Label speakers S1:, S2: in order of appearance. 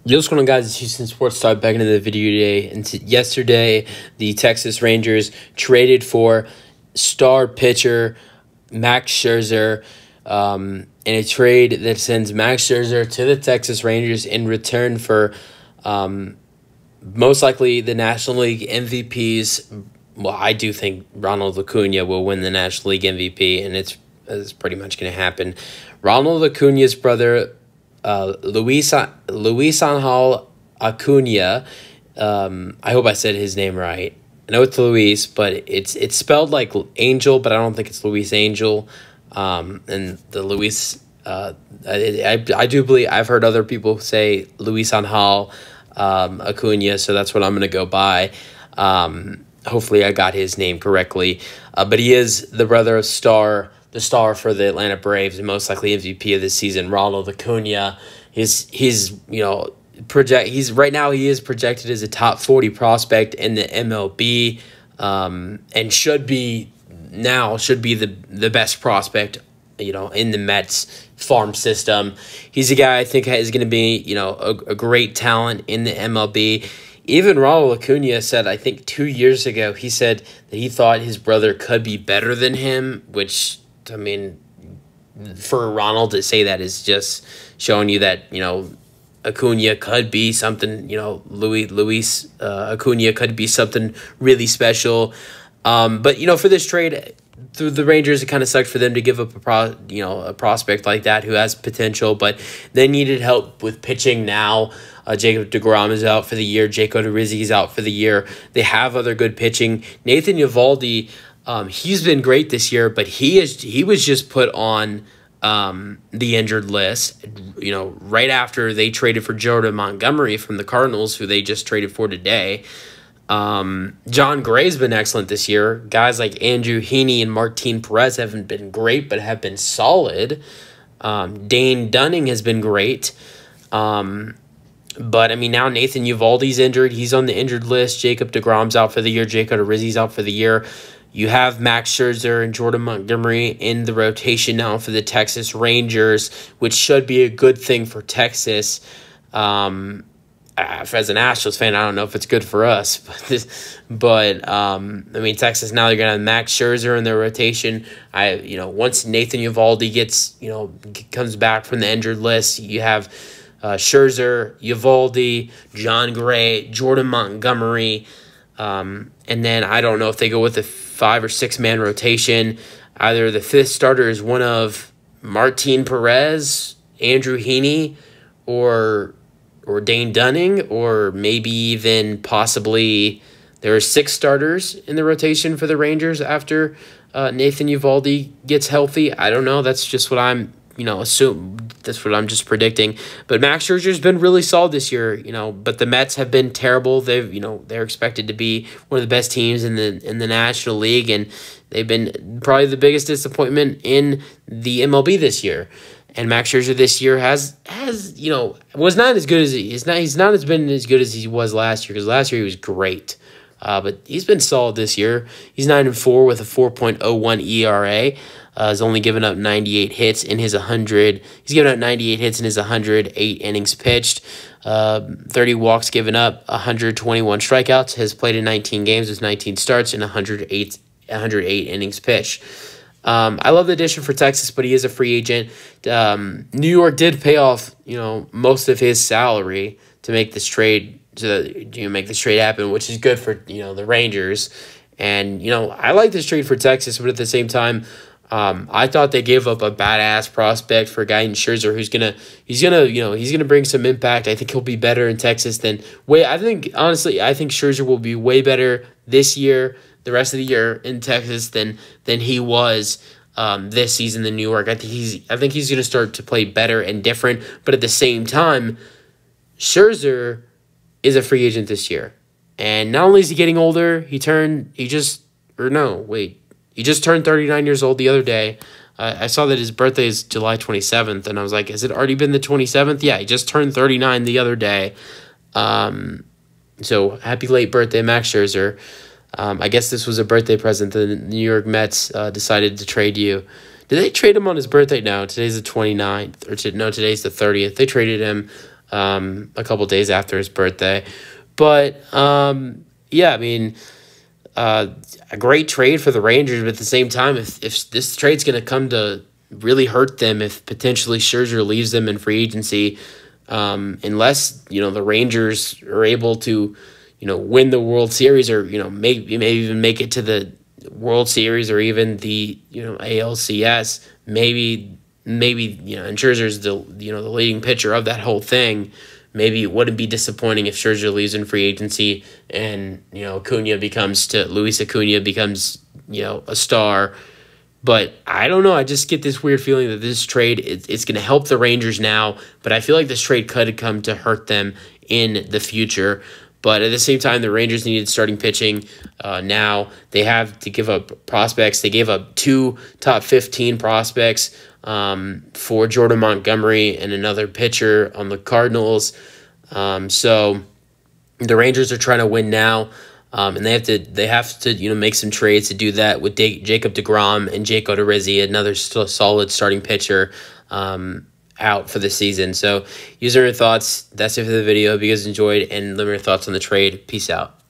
S1: Yo, what's going on, guys? It's Houston Sports Talk back into the video today. And yesterday, the Texas Rangers traded for star pitcher Max Scherzer in a trade that sends Max Scherzer to the Texas Rangers in return for most likely the National League MVPs. Well, I do think Ronald Acuna will win the National League MVP, and it's pretty much going to happen. Ronald Acuna's brother, Luis Angel Acuna. I hope I said his name right. I know it's Luis, but it's spelled like Angel, but I don't think it's Luis Angel. And the Luis, I do believe I've heard other people say Luis Angel Acuna, so that's what I'm going to go by. Hopefully I got his name correctly. But he is the brother of the star for the Atlanta Braves and most likely MVP of this season, Ronald Acuna. He's right now he is projected as a top 40 prospect in the MLB, and should be the best prospect, in the Mets farm system. He's a guy I think is going to be, a great talent in the MLB. Even Ronald Acuna said, I think 2 years ago, he said that he thought his brother could be better than him, which, I mean, for Ronald to say that is just showing you that, Acuna could be something, Luis Acuna could be something really special. But, for this trade, through the Rangers, it kind of sucked for them to give up a prospect like that who has potential, but they needed help with pitching now. Jacob deGrom is out for the year. Jake Odorizzi is out for the year. They have other good pitching. Nathan Eovaldi, he's been great this year, but he was just put on the injured list, right after they traded for Jordan Montgomery from the Cardinals, who they just traded for today. John Gray's been excellent this year. Guys like Andrew Heaney and Martin Perez haven't been great, but have been solid. Dane Dunning has been great. But, now Nathan Eovaldi's injured. He's on the injured list. Jacob deGrom's out for the year. Jake Odorizzi's out for the year. You have Max Scherzer and Jordan Montgomery in the rotation now for the Texas Rangers, which should be a good thing for Texas. As an Astros fan, I don't know if it's good for us. But Texas now, they're going to have Max Scherzer in their rotation. Once Nathan Eovaldi comes back from the injured list, you have Scherzer, Eovaldi, John Gray, Jordan Montgomery, and then I don't know if they go with a 5 or 6 man rotation. Either the fifth starter is one of Martin Perez, Andrew Heaney, or Dane Dunning, or maybe even possibly there are 6 starters in the rotation for the Rangers after Nathan Eovaldi gets healthy. I don't know. That's just what I'm that's what I'm just predicting. But Max Scherzer's been really solid this year, but the Mets have been terrible. They're expected to be one of the best teams in the National League, and they've been probably the biggest disappointment in the MLB this year. And Max Scherzer this year was not as good as he's not been as good as he was last year, because last year he was great. But he's been solid this year. He's 9-4 with a 4.01 ERA. Has only given up 98 hits in his 100. He's given up 98 hits in his 108 innings pitched. 30 walks given up, 121 strikeouts. Has played in 19 games with 19 starts and 108 innings pitched. I love the addition for Texas, but he is a free agent. New York did pay off, most of his salary to make this trade happen, which is good for the Rangers. And I like this trade for Texas, but at the same time, I thought they gave up a badass prospect for a guy in Scherzer he's gonna bring some impact. I think he'll be better in Texas I think Scherzer will be way better this year, the rest of the year in Texas than he was this season in New York. I think he's gonna start to play better and different. But at the same time, Scherzer is a free agent this year, and not only is he getting older, he just turned 39 years old the other day. I saw that his birthday is July 27th, and I was like, has it already been the 27th? Yeah, he just turned 39 the other day. So happy late birthday, Max Scherzer. I guess this was a birthday present. The New York Mets decided to trade you. Did they trade him on his birthday? No, today's the 29th. Today's the 30th. They traded him a couple days after his birthday. But yeah, I mean, a great trade for the Rangers, but at the same time, if this trade's going to come to really hurt them, if potentially Scherzer leaves them in free agency, unless the Rangers are able to win the World Series, or maybe even make it to the World Series, or even the ALCS, maybe and Scherzer's the the leading pitcher of that whole thing. Maybe it wouldn't be disappointing if Scherzer leaves in free agency and Luis Acuna becomes a star. But I don't know. I just get this weird feeling that this trade it's going to help the Rangers now, but I feel like this trade could come to hurt them in the future. But at the same time, the Rangers needed starting pitching. Now they have to give up prospects. They gave up 2 top 15 prospects for Jordan Montgomery and another pitcher on the Cardinals. So the Rangers are trying to win now, and they have to make some trades to do that with Jacob deGrom and Jake Odorizzi, another solid starting pitcher, out for the season. So, user thoughts. That's it for the video. Hope you guys enjoyed, and let me know your thoughts on the trade. Peace out.